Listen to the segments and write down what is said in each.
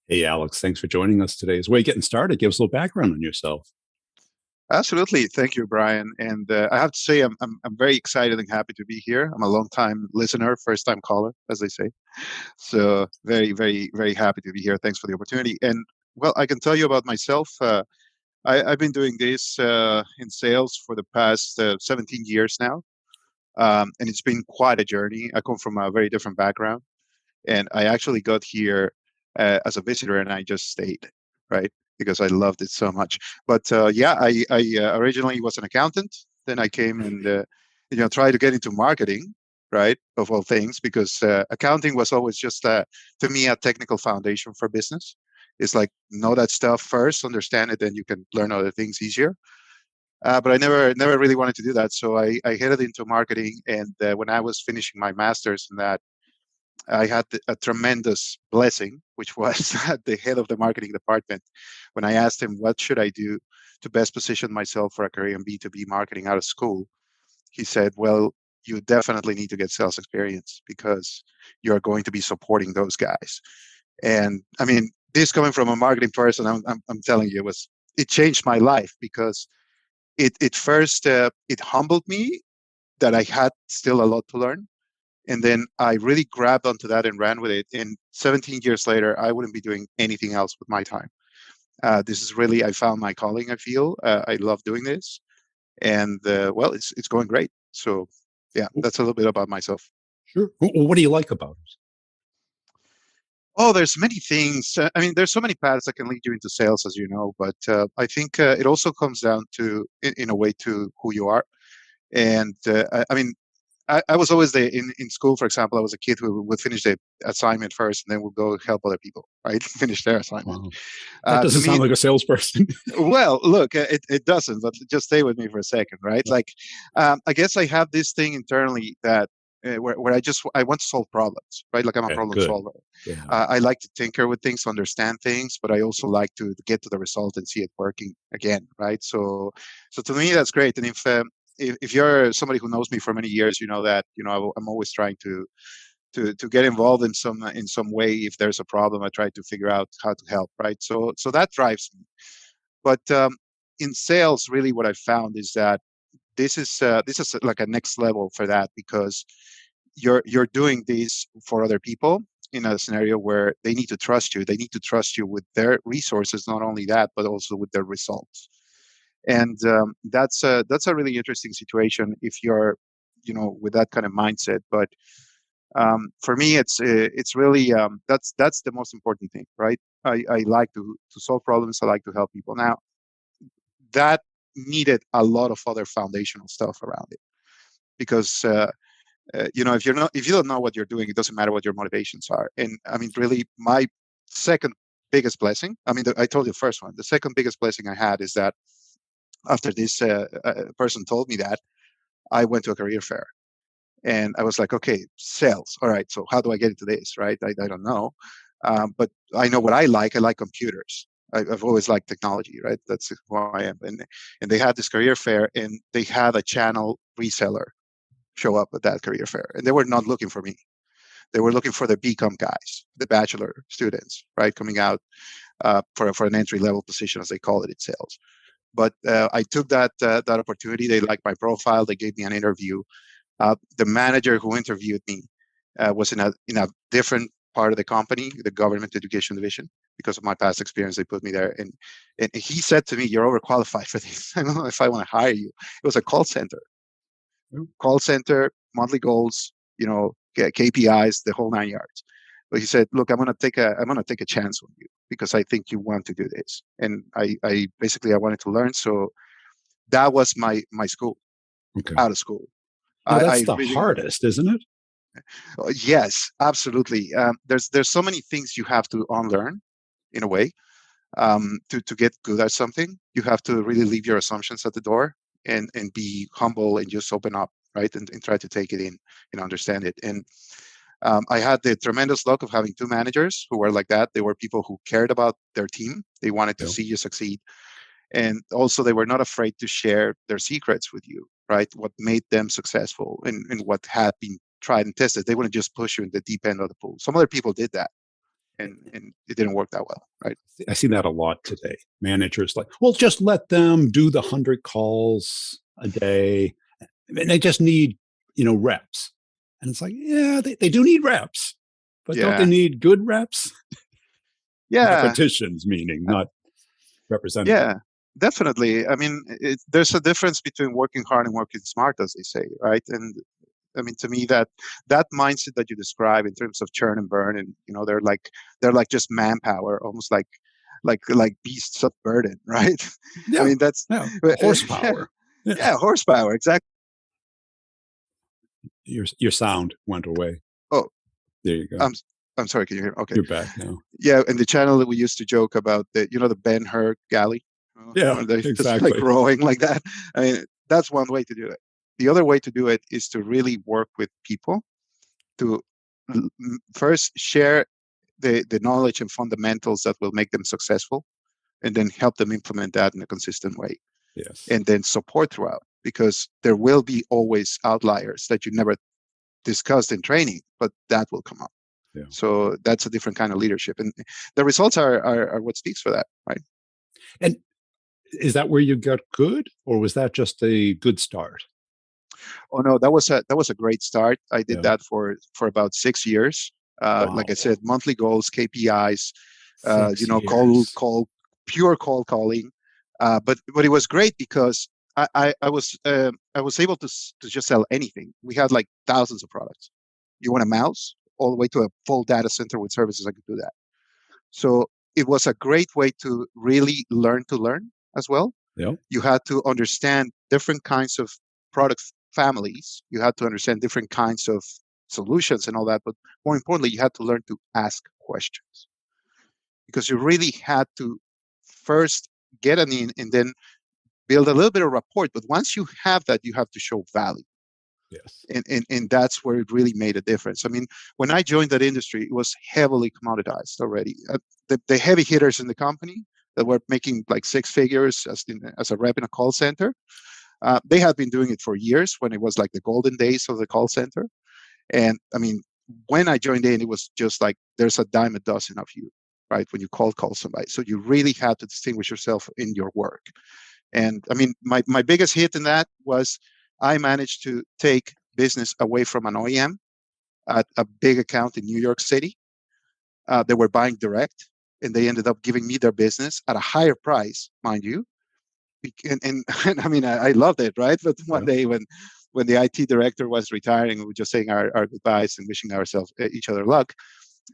Hey, Alex, thanks for joining us today. As we're getting started, give us a little background on yourself. Absolutely. Thank you, Brian. And I have to say, I'm very excited and happy to be here. I'm a long time listener, first time caller, as they say. So very, very, very happy to be here. Thanks for the opportunity. And well, I can tell you about myself. I've been doing this in sales for the past 17 years now. And it's been quite a journey. I come from a very different background. And I actually got here as a visitor, and I just stayed, right? Because I loved it so much. But yeah, I originally was an accountant. Then I came and tried to get into marketing, right? Of all things, because accounting was always just to me a technical foundation for business. It's like know that stuff first, understand it, then you can learn other things easier. But I never really wanted to do that, so I headed into marketing. And when I was finishing my master's in that, I had a tremendous blessing, which was at the head of the marketing department. When I asked him, what should I do to best position myself for a career in B2B marketing out of school? He said, well, you definitely need to get sales experience because you're going to be supporting those guys. And I mean, this coming from a marketing person, I'm telling you, it changed my life because it first, it humbled me that I had still a lot to learn. And then I really grabbed onto that and ran with it. And 17 years later, I wouldn't be doing anything else with my time. This is really, I found my calling, I feel. I love doing this. And well, it's going great. So yeah, that's a little bit about myself. Sure. What do you like about it? Oh, there's many things. I mean, there's so many paths that can lead you into sales, as you know. But I think it also comes down to, in a way, to who you are. And I mean, I was always in school, for example, I was a kid who would finish the assignment first and then would go help other people, right? Finish their assignment. Wow. That To doesn't me, sound like a salesperson. well, look, it doesn't, but just stay with me for a second, right? Like, I guess I have this thing internally that where I want to solve problems, right? Like I'm a Okay, problem good. solver. Yeah. I like to tinker with things, understand things, but I also like to get to the result and see it working again, right? So to me, that's great. And if you're somebody who knows me for many years, you know that I'm always trying to get involved in some way. If there's a problem, I try to figure out how to help, right? So that drives me. But in sales, really, what I found is that this is like a next level for that because you're doing this for other people in a scenario where they need to trust you. They need to trust you with their resources, not only that, but also with their results. And that's a really interesting situation if you're with that kind of mindset. But for me, it's really that's the most important thing, right? I like to solve problems. I like to help people. Now that needed a lot of other foundational stuff around it because if you don't know what you're doing, it doesn't matter what your motivations are. And I mean, really, my second biggest blessing. I mean, I told you the first one. The second biggest blessing I had is that after this person told me that, I went to a career fair. And I was like, okay, sales. All right, so how do I get into this, right? I don't know. But I know what I like. I like computers. I've always liked technology, right? That's who I am. And they had this career fair, and they had a channel reseller show up at that career fair. And they were not looking for me. They were looking for the BCom guys, the bachelor students, right? Coming out for an entry level position, as they call it in sales. But I took that opportunity. They liked my profile. They gave me an interview. The manager who interviewed me was in a different part of the company, the government education division. Because of my past experience, they put me there, and he said to me, "You're overqualified for this. I don't know if I want to hire you." It was a call center, monthly goals, KPIs, the whole 9 yards. But he said, "Look, I'm gonna take a chance on you because I think you want to do this." And I basically I wanted to learn, so that was my school, Okay. out of school. Now I that's the really hardest, isn't it? Yes, absolutely. There's so many things you have to unlearn in a way to get good at something. You have to really leave your assumptions at the door and be humble and just open up, right? And try to take it in and understand it. And I had the tremendous luck of having two managers who were like that. They were people who cared about their team. They wanted to Yeah. see you succeed. And also they were not afraid to share their secrets with you, right? What made them successful and what had been tried and tested. They wouldn't just push you in the deep end of the pool. Some other people did that. and it didn't work that well, right? I see that a lot today. Managers like, well, just let them do the 100 calls a day, and they just need, reps. And it's like, yeah, they do need reps, but don't they Yeah, need good reps? yeah, Repetitions, meaning not representative. yeah, definitely. I mean, there's a difference between working hard and working smart, as they say, right? And I mean, to me, that mindset that you describe in terms of churn and burn, and they're like just manpower, almost like beasts of burden, right? I Yeah, mean, that's yeah, yeah, horsepower. Yeah. yeah, horsepower, exactly. Your sound went away. Oh, There you go. I'm I'm sorry. Can you hear? Okay, You're back now. yeah. And the channel that we used to joke about, the Ben Hur galley, Yeah, when they just like exactly. rowing like that. I mean, that's one way to do it. The other way to do it is to really work with people to first share the knowledge and fundamentals that will make them successful, and then help them implement that in a consistent way, Yes. and then support throughout, because there will be always outliers that you never discussed in training, but that will come up. Yeah. So that's a different kind of leadership, and the results are what speaks for that, right? And is that where you got good, or was that just a good start? Oh no, that was a great start. I did Yeah. that for about 6 years. Like I Wow. said, monthly goals, KPIs, Six call years. call pure call calling. But it was great because I was able to just sell anything. We had like thousands of products. You want a mouse, all the way to a full data center with services. I could do that. So it was a great way to really learn to learn as well. Yeah. You had to understand different kinds of product families. You had to understand different kinds of solutions and all that. But more importantly, you had to learn to ask questions, because you really had to first get an in and then build a little bit of rapport. But once you have that, you have to show value. Yes. And that's where it really made a difference. I mean, when I joined that industry, it was heavily commoditized already. The heavy hitters in the company that were making like six figures as a rep in a call center, they had been doing it for years when it was like the golden days of the call center. And I mean, when I joined in, it was just like there's a dime a dozen of you, right? When you call somebody. So you really had to distinguish yourself in your work. And I mean, my biggest hit in that was I managed to take business away from an OEM at a big account in New York City. They were buying direct, and they ended up giving me their business at a higher price, mind you. And I mean, I loved it, right? But one Yeah. day when the IT director was retiring, we were just saying our goodbyes and wishing ourselves each other luck.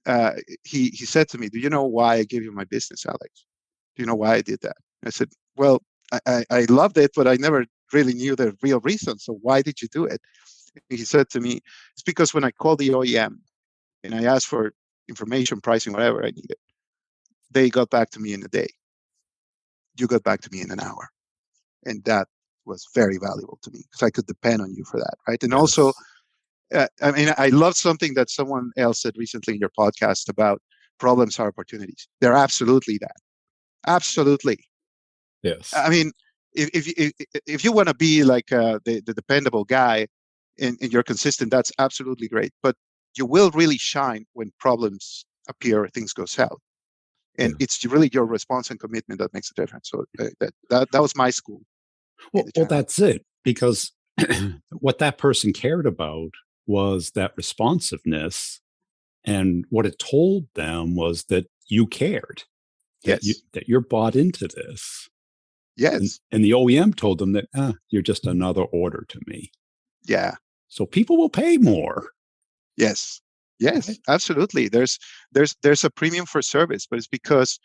Uh, he said to me, "Do you know why I gave you my business, Alex? Do you know why I did that?" I said, "Well, I loved it, but I never really knew the real reason. So why did you do it?" He said to me, "It's because when I called the OEM and I asked for information, pricing, whatever I needed, they got back to me in a day. You got back to me in an hour." And that was very valuable to me because I could depend on you for that, right? And also, Yes. I mean, I love something that someone else said recently in your podcast about problems are opportunities. They're absolutely that. Absolutely. Yes. I mean, if you want to be like the dependable guy and you're consistent, that's absolutely great. But you will really shine when problems appear, things go south, and Yeah. it's really your response and commitment that makes a difference. So that was my school in the Well, channel. that's it. Because what that person cared about was that responsiveness, and what it told them was that you cared, Yes, that you're bought into this. And yes, and the OEM told them that you're just another order to me. yeah, So people will pay more, yes, right? yes, absolutely. There's a premium for service, but it's because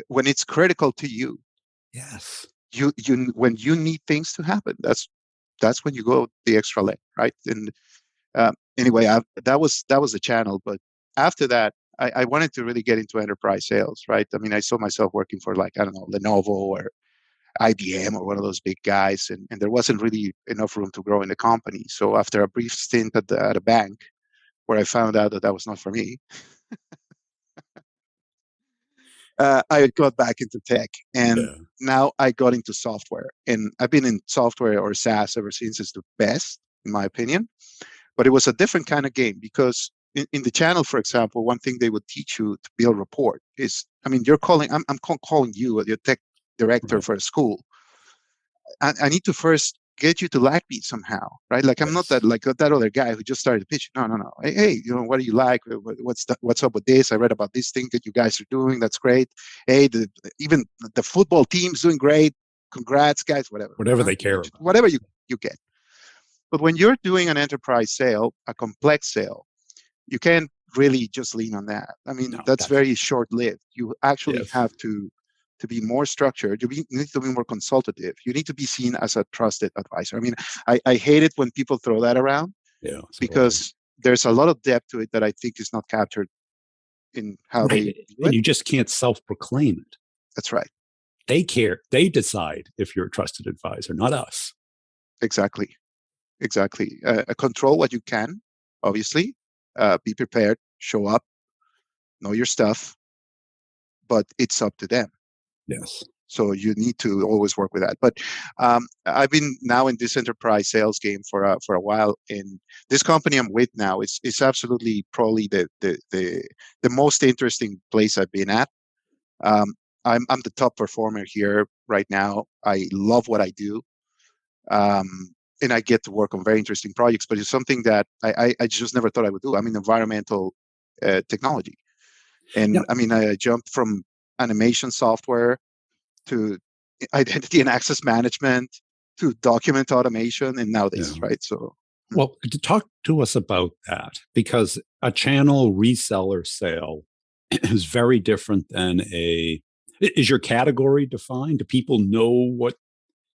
when it's critical to you, Yes. when you need things to happen, that's when you go the extra leg, right? And anyway, that was the channel. But after that, I wanted to really get into enterprise sales, right? I mean, I saw myself working for like, I don't know, Lenovo or IBM or one of those big guys, and there wasn't really enough room to grow in the company. So after a brief stint at a bank, where I found out that that was not for me, I got back into tech, and Yeah. now I got into software. And I've been in software or SaaS ever since. It's the best, in my opinion. But it was a different kind of game because in the channel, for example, one thing they would teach you to build rapport is, I mean, you're calling, calling you, your tech director Right. for a school. I need to first get you to like me somehow, right? Like I'm not Yes. that like that other guy who just started pitching. No, no, no. Hey, what do you like? What's up with this? I read about this thing that you guys are doing. That's great. Hey, even the football team's doing great. Congrats, guys. Whatever, Whatever they care about. whatever you get. But when you're doing an enterprise sale, a complex sale, you can't really just lean on that. I mean, No, that's that's very short-lived. You actually yes. have to be more structured. You need to be more consultative. You need to be seen as a trusted advisor. I mean, I hate it when people throw that around Yeah. So do I. because there's a lot of depth to it that I think is not captured in how they Right. view And it. you just can't self-proclaim it. That's right. They care. They decide if you're a trusted advisor, not us. Exactly. Exactly. Control what you can, obviously. Be prepared. Show up. Know your stuff. But it's up to them. Yes. So you need to always work with that. But I've been now in this enterprise sales game for a while, and this company I'm with now is absolutely probably the most interesting place I've been at. Um, I'm the top performer here right now. I love what I do, um, and I get to work on very interesting projects. But it's something that I just never thought I would do. I'm in environmental technology, Yeah. and I mean I jumped from animation software to identity and access management to document automation and now Yeah. this, right? So Well, to talk to us about that, because a channel reseller sale is very different than a. Is your category defined? Do people know what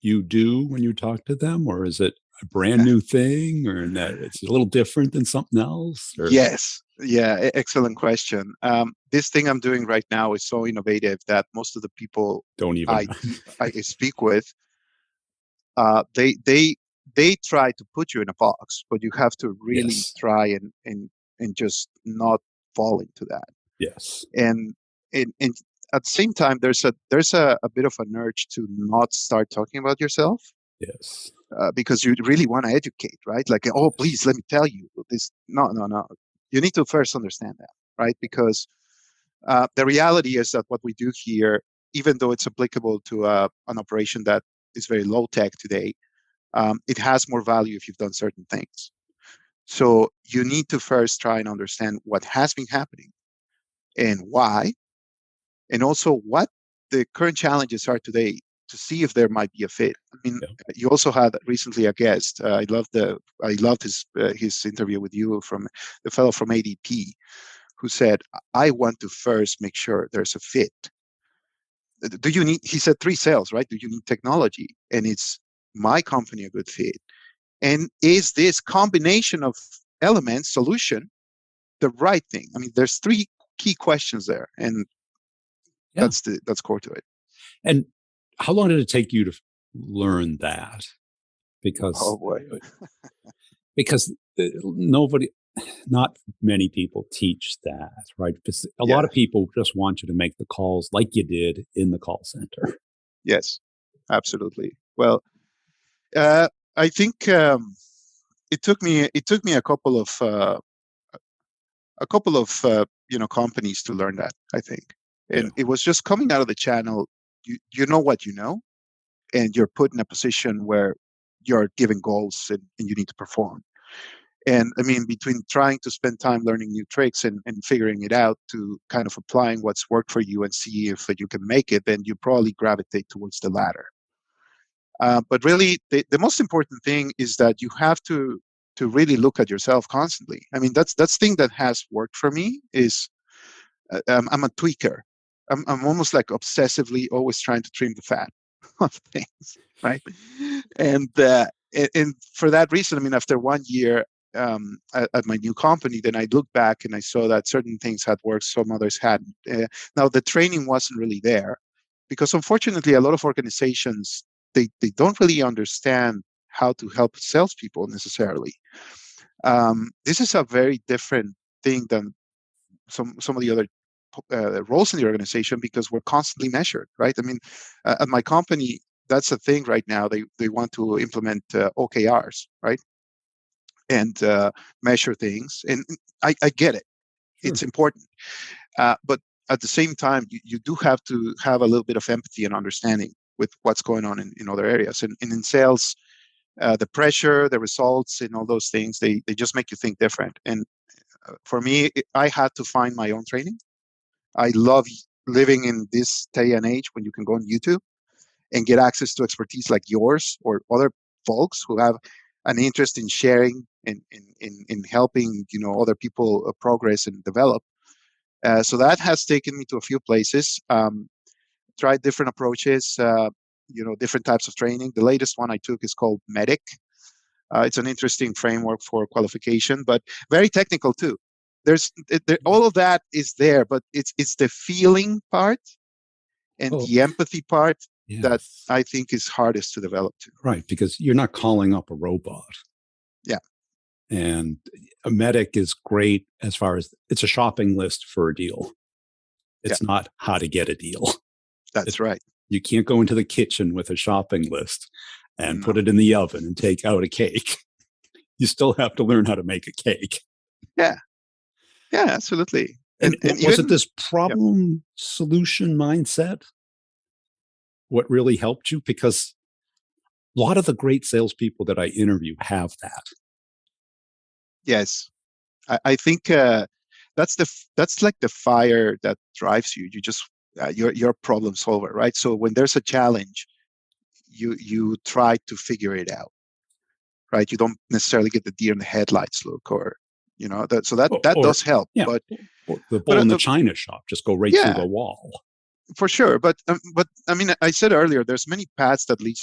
you do when you talk to them, or is it a brand new thing, or in that it's a little different than something else? Or yes, yeah, excellent question. This thing I'm doing right now is so innovative that most of the people don't even. I I speak with, uh, they they they try to put you in a box, but you have to really Yes. try and just not fall into that. Yes. And and at the same time, there's a bit of an urge to not start talking about yourself, Yes. because you really want to educate, right? Like, oh, please let me tell you this. No, no, no. You need to first understand that, right? Because the reality is that what we do here, even though it's applicable to an operation that is very low tech today, it has more value if you've done certain things. So you need to first try and understand what has been happening and why, and also what the current challenges are today to see if there might be a fit. I mean, Yeah. you also had recently a guest. I loved his interview with you, from the fellow from ADP, who said, "I want to first make sure there's a fit. Do you need?" He said 3 sales, right? Do you need technology? And it's my company a good fit? And is this combination of elements solution the right thing? I mean, there's 3 key questions there, and Yeah. that's core to it. And how long did it take you to learn that? Oh Because boy. because nobody, not many people teach that, right? Because a lot Yeah. of people just want you to make the calls like you did in the call center. Yes. Absolutely. Well, I think it took me a couple of companies to learn that. I think, Yeah. and it was just coming out of the channel. You know what you know, and you're put in a position where you're given goals, and you need to perform. And I mean, between trying to spend time learning new tricks and figuring it out to kind of applying what's worked for you and see if you can make it, then you probably gravitate towards the latter. But really, the most important thing is that you have to really look at yourself constantly. I mean, that's thing that has worked for me is, I'm a tweaker. I'm almost like obsessively always trying to trim the fat of things, right? And for that reason, I mean, after 1 year at my new company, then I looked back and I saw that certain things had worked, some others hadn't. Now the training wasn't really there because, unfortunately, a lot of organizations, they don't really understand how to help salespeople necessarily. This is a very different thing than some of the other roles in the organization, because we're constantly measured, right? I mean, at my company, that's the thing right now. They want to implement OKRs, right? and measure things. And I get it. Sure. It's important. But at the same time, you do have to have a little bit of empathy and understanding with what's going on in other areas. And in sales, the pressure, the results, and all those things, they just make you think different. And for me, I had to find my own training. I love living in this day and age when you can go on YouTube and get access to expertise like yours or other folks who have an interest in sharing and in helping other people progress and develop. So that has taken me to a few places. Tried different approaches, different types of training. The latest one I took is called Medic. It's an interesting framework for qualification, but very technical too. All of that is there, but it's the feeling part and Oh, the empathy part that yes. I think is hardest to develop too. Right. Because you're not calling up a robot. Yeah, And a medic is great as far as it's a shopping list for a deal. yeah, It's not how to get a deal. that's It, right. you can't go into the kitchen with a shopping list and No. put it in the oven and take out a cake. You still have to learn how to make a cake. Yeah, yeah, absolutely. And And was it even this yeah, problem solution mindset what really helped you? Because a lot of the great salespeople that I interview have that. yes, I think that's like the fire that drives you. You just you're a problem solver, right? So when there's a challenge, you try to figure it out, right? You don't necessarily get the deer in the headlights look, or that. So that Or does help, yeah, but or the but bull in the china shop, just go right through yeah, the wall. for sure. But I mean, I said earlier, there's many paths that lead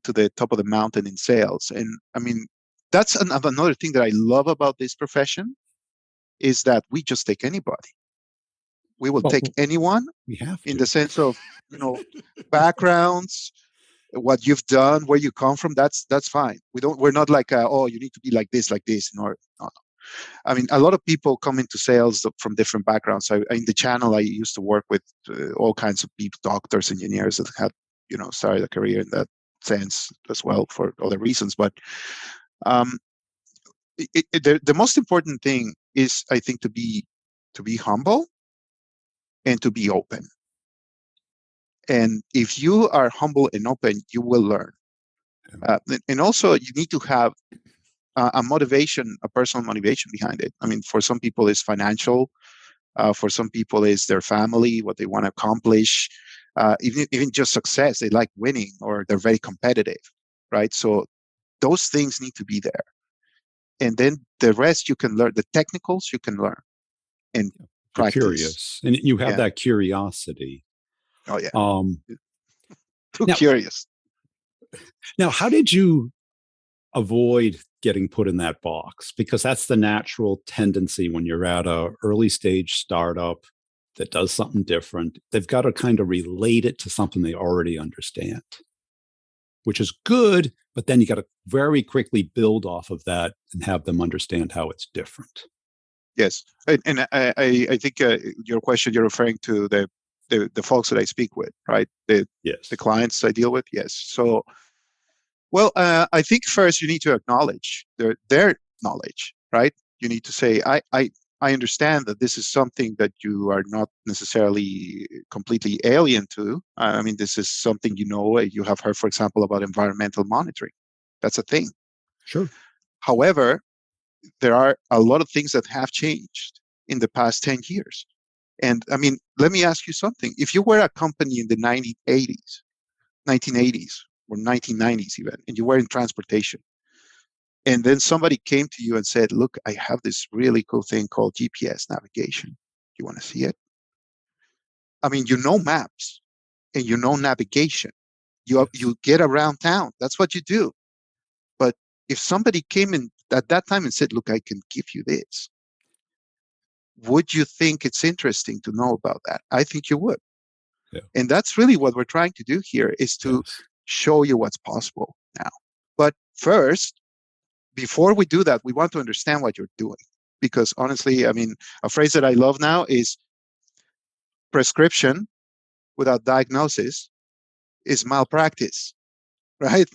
to the top of the mountain in sales, and I mean, that's another thing that I love about this profession is that we just take anybody. We will take Well, anyone we have in to. the sense of backgrounds, what you've done, where you come from. That's fine. We're not like oh, you need to be like this in order. No, no. I mean, a lot of people come into sales from different backgrounds. In the channel, I used to work with all kinds of people, doctors, engineers that had started a career in that sense as well for other reasons. But um, the most important thing is, I think, to be humble and to be open. And if you are humble and open, you will learn. And also, you need to have a motivation, a personal motivation behind it. I mean, for some people, it's financial. For some people, it's their family, what they want to accomplish. Even just success, they like winning, or they're very competitive, right? So those things need to be there. And then the rest you can learn. The technicals you can learn and You're practice. curious, and you have Yeah. that curiosity. Oh yeah. Um, Too now, curious. now, how did you avoid getting put in that box? Because that's the natural tendency when you're at a early stage startup that does something different. They've got to kind of relate it to something they already understand, which is good, but then you got to very quickly build off of that and have them understand how it's different. Yes, and I think your question, you're referring to the folks that I speak with, right? The Yes. clients I deal with. Yes. So, well, I think first you need to acknowledge their knowledge, right? You need to say, I understand that this is something that you are not necessarily completely alien to. I mean, this is something you have heard, for example, about environmental monitoring. That's a thing. Sure. However, there are a lot of things that have changed in the past 10 years. And I mean, let me ask you something. If you were a company in the 1980s or 1990s even, and you were in transportation, and then somebody came to you and said, look, I have this really cool thing called GPS navigation. You want to see it? I mean, maps and navigation. Yes. You get around town. That's what you do. But if somebody came in at that time and said, look, I can give you this, would you think it's interesting to know about that? I think you would. Yeah. And that's really what we're trying to do here, is to Yes. show you what's possible now. But first, before we do that, we want to understand what you're doing. Because honestly, I mean, a phrase that I love now is prescription without diagnosis is malpractice, right?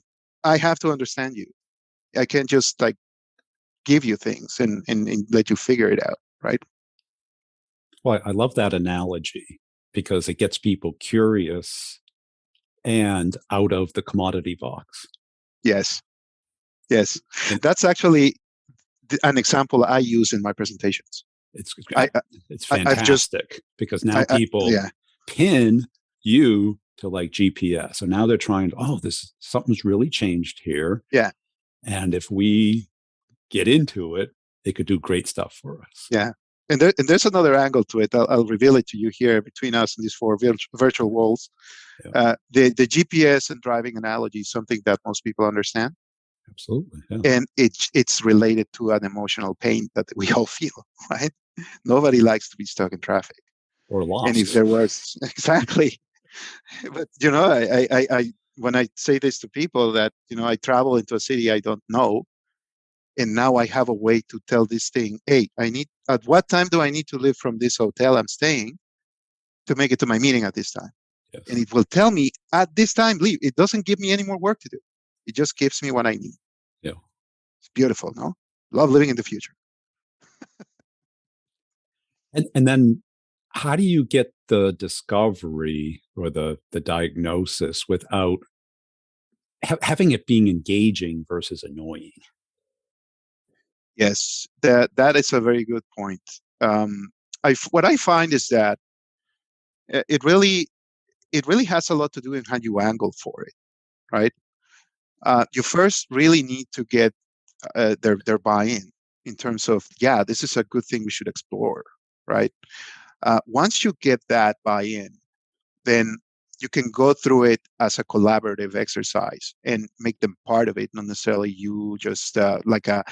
I have to understand you. I can't just like give you things and let you figure it out, right? Well, I love that analogy because it gets people curious and out of the commodity box. Yes, yes. And That's actually an example I use in my presentations. it's I, it's I've just, fantastic because now people yeah, pin you to like GPS. So now they're trying, oh, this something's really changed here. yeah, And if we get into it, they could do great stuff for us. yeah. And there's another angle to it. I'll reveal it to you here between us and these four virtual worlds. Yeah, The GPS and driving analogy is something that most people understand, absolutely. Yeah. and it's related to an emotional pain that we all feel, right? Nobody likes to be stuck in traffic. Or And if lost. there was exactly, but I when I say this to people that I travel into a city I don't know, and now I have a way to tell this thing, hey, I need at what time do I need to leave from this hotel I'm staying to make it to my meeting at this time? And Yes. it will tell me at this time leave. It doesn't give me any more work to do. It just gives me what I need. Yeah. It's beautiful, no? Love living in the future. And then how do you get the discovery or the diagnosis without having it being engaging versus annoying? Yes, that is a very good point. What I find is that uh, it really it really has a lot to do in how you angle for it, right? You first really need to get their buy-in in terms of, yeah, this is a good thing we should explore, right? Once you get that buy-in, then you can go through it as a collaborative exercise and make them part of it, not necessarily you just like a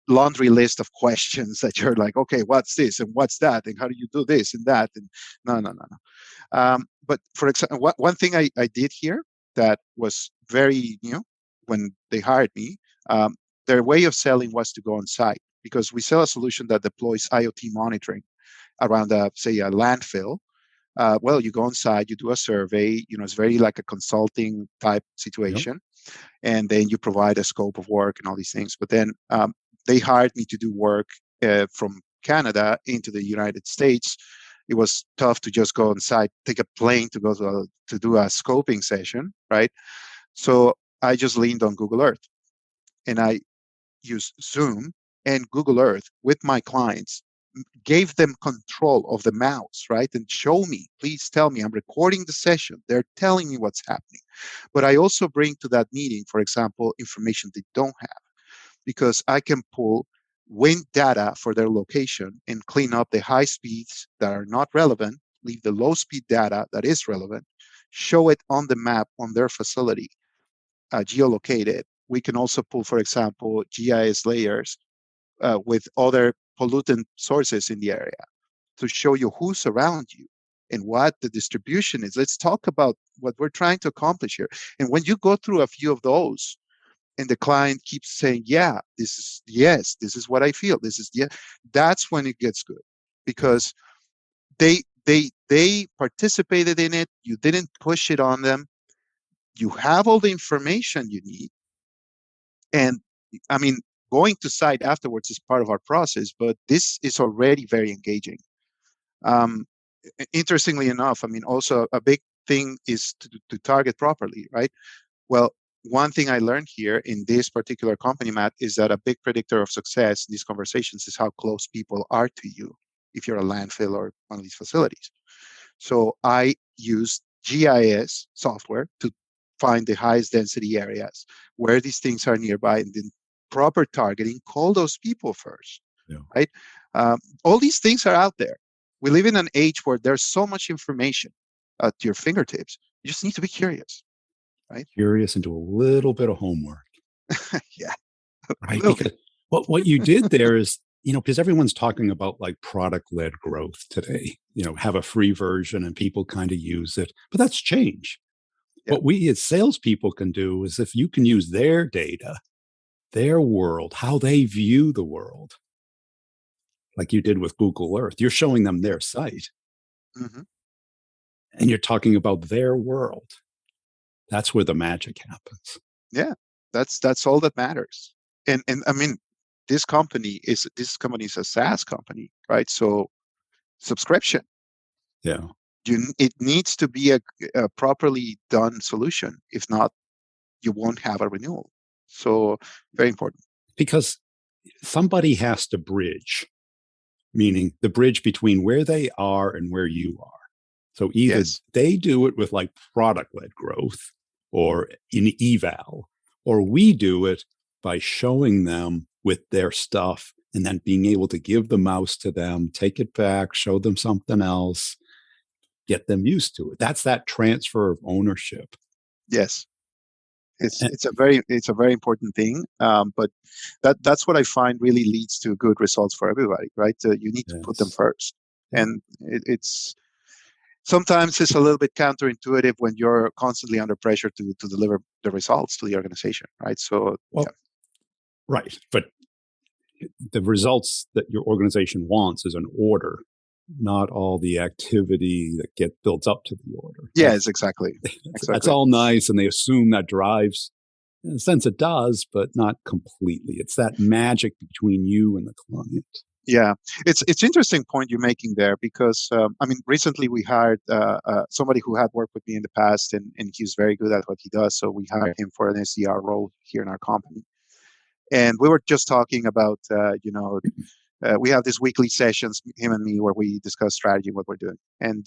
laundry list of questions that you're like, okay, what's this and what's that and how do you do this and that, and no, no, no, no. But for example, one thing I did here that was very new when they hired me, um, their way of selling was to go on site because we sell a solution that deploys IoT monitoring around, say, a landfill. Well, you go on site, you do a survey. It's very like a consulting type Yep. situation, and then you provide a scope of work and all these things. But then they hired me to do work from Canada into the United States. It was tough to just go on site, take a plane to go to do a scoping session, right? So I just leaned on Google Earth, and I used Zoom and Google Earth with my clients, gave them control of the mouse, right? And show me, please tell me, I'm recording the session. They're telling me what's happening. But I also bring to that meeting, for example, information they don't have, because I can pull wind data for their location and clean up the high speeds that are not relevant, leave the low speed data that is relevant, show it on the map on their facility, geolocated. We can also pull, for example, GIS layers with other pollutant sources in the area to show you who's around you and what the distribution is. Let's talk about what we're trying to accomplish here. And when you go through a few of those, and the client keeps saying, "Yeah, this is yes, this is what I feel. This is yeah," that's when it gets good Yeah. because they participated in it. You didn't push it on them. You have all the information you need, and I mean, going to site afterwards is part of our process, but this is already very engaging. Um, Interestingly enough, I mean, also a big thing is to target properly, right? Well, one thing I learned here in this particular company, Matt, is that a big predictor of success in these conversations is how close people are to you if you're a landfill or one of these facilities. So I used GIS software to find the highest density areas where these things are nearby, and then proper targeting, call those people first, Yeah. right? Um, all these things are out there. We live in an age where there's so much information at your fingertips. You just need to be curious, right? Curious and do a little bit of homework, Yeah, a right? little bit. Because what you did there is, because everyone's talking about like product led growth today, have a free version and people kind of use it, but that's change. Yeah. What we as salespeople can do is if you can use their data, their world, how they view the world, like you did with Google Earth, you're showing them their site Hmm. and you're talking about their world. That's where the magic happens. Yeah, that's all that matters. And I mean, this company is a SaaS company, right? So subscription. Yeah. It needs to be a properly done solution. If not, you won't have a renewal. So very important. Because somebody has to bridge, meaning the bridge between where they are and where you are. So either Yes. they do it with like product led growth or in eval, or we do it by showing them with their stuff and then being able to give the mouse to them, take it back, show them something else, get them used to it. That's that transfer of ownership. Yes. It's And, it's a very important thing, but that's what I find really leads to good results for everybody, right? You need to put them yes. first, Yeah. and it's sometimes it's a little bit counterintuitive when you're constantly under pressure to deliver the results to the organization, right? So Well, right. But the results that your organization wants is an order, not all the activity that get built up to the order. yes, exactly, That's exactly. all nice, and they assume that drives. In a sense, it does, but not completely. It's that magic between you and the client. Yeah, it's interesting point you're making there because I mean recently we hired somebody who had worked with me in the past and he's very good at what he does. So we hired him for an SDR role here in our company, and we were just talking about we have these weekly sessions, him and me, where we discuss strategy, what we're doing, and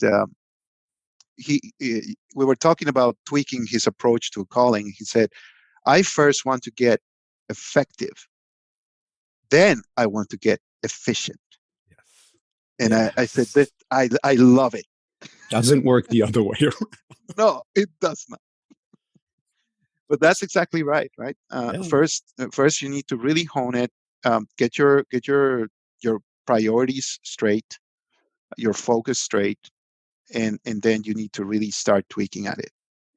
we were talking about tweaking his approach to calling. He said, "I first want to get effective, then I want to get efficient." Yes. And I said that Yes. I love it. Doesn't work the other way around. No, it does not. But that's exactly right, right? Yeah. First you need to really hone it, get your priorities straight, your focus straight, and then you need to really start tweaking at it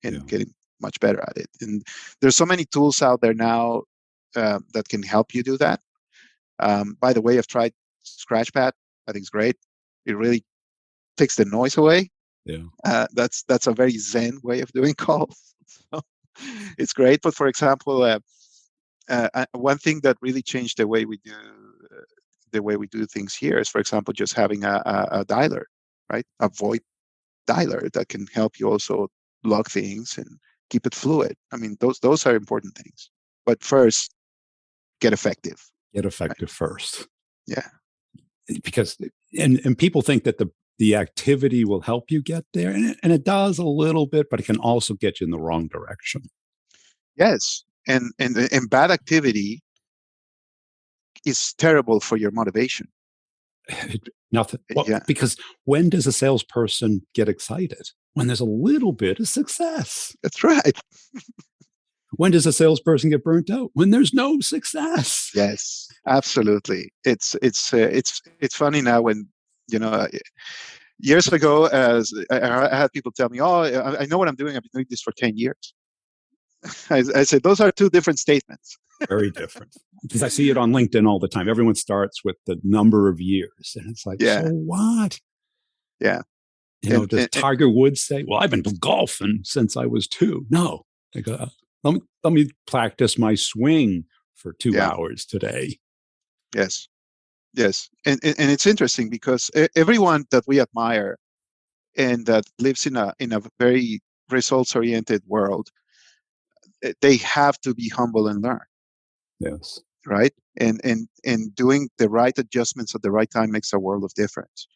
Yeah. and getting much better at it. And there's so many tools out there now that can help you do that. By the way, I've tried Scratchpad. I think it's great. It really takes the noise away. Yeah. That's a very zen way of doing calls. So it's great. But for example, one thing that really changed the way we do things here is, for example, just having a dialer, right? A VoIP dialer that can help you also log things and keep it fluid. I mean, those are important things. But first, get effective. Get Right? effective first. Yeah. Because and people think that the activity will help you get there, and it does a little bit, but it can also get you in the wrong direction. Yes. And bad activity is terrible for your motivation. Nothing. Well, Yeah. because when does a salesperson get excited? When there's a little bit of success. That's right. When does a salesperson get burnt out? When there's no success. Yes, absolutely. It's funny now when you know years ago, as I had people tell me, "Oh, I know what I'm doing. I've been doing this for 10 years." I said those are two different statements. Very different. Because I see it on LinkedIn all the time. Everyone starts with the number of years. And it's like, so Yeah, what? yeah, Does Tiger Woods say, well, I've been golfing since I was 2? No. I go, let me practice my swing for 2 yeah, hours today. yes, yes, and it's interesting because everyone that we admire and that lives in a very results oriented world, they have to be humble and learn. Yes. Right, and doing the right adjustments at the right time makes a world of difference.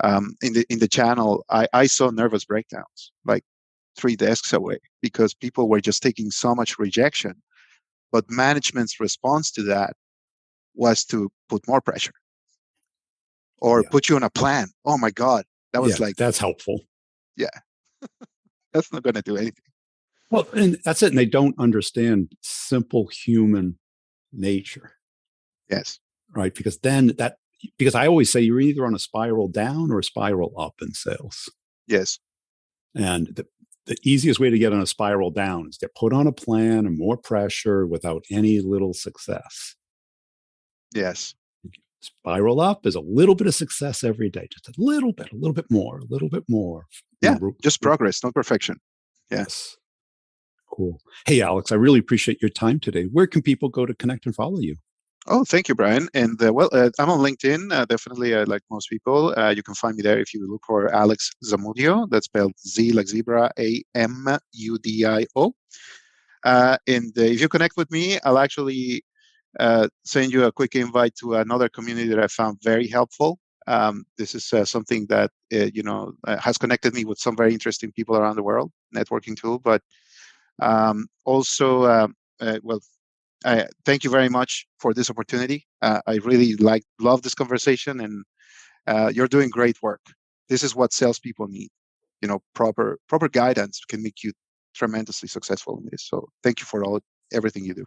In the channel, I saw nervous breakdowns like 3 desks away because people were just taking so much rejection, but management's response to that was to put more pressure or Yeah. put you on a plan. Oh my god, that was Yeah. like, That's helpful. yeah, that's not going to do anything. Well, and that's it. And they don't understand simple human nature, Yes, right? Because I always say you're either on a spiral down or a spiral up in sales. yes, And the easiest way to get on a spiral down is get put on a plan and more pressure without any little success. yes, Spiral up is a little bit of success every day, just a little bit more, a little bit more. yeah, just progress, not perfection. Yeah. Yes. Cool. Hey, Alex, I really appreciate your time today. Where can people go to connect and follow you? Oh, thank you, Brian. And I'm on LinkedIn. Definitely, like most people, you can find me there if you look for Alex Zamudio. That's spelled Z like zebra, Amudio. And if you connect with me, I'll actually send you a quick invite to another community that I found very helpful. This is something that has connected me with some very interesting people around the world. Networking tool, but also, well, thank you very much for this opportunity. I really love this conversation, and you're doing great work. This is what salespeople need. Proper guidance can make you tremendously successful in this. So thank you for everything you do.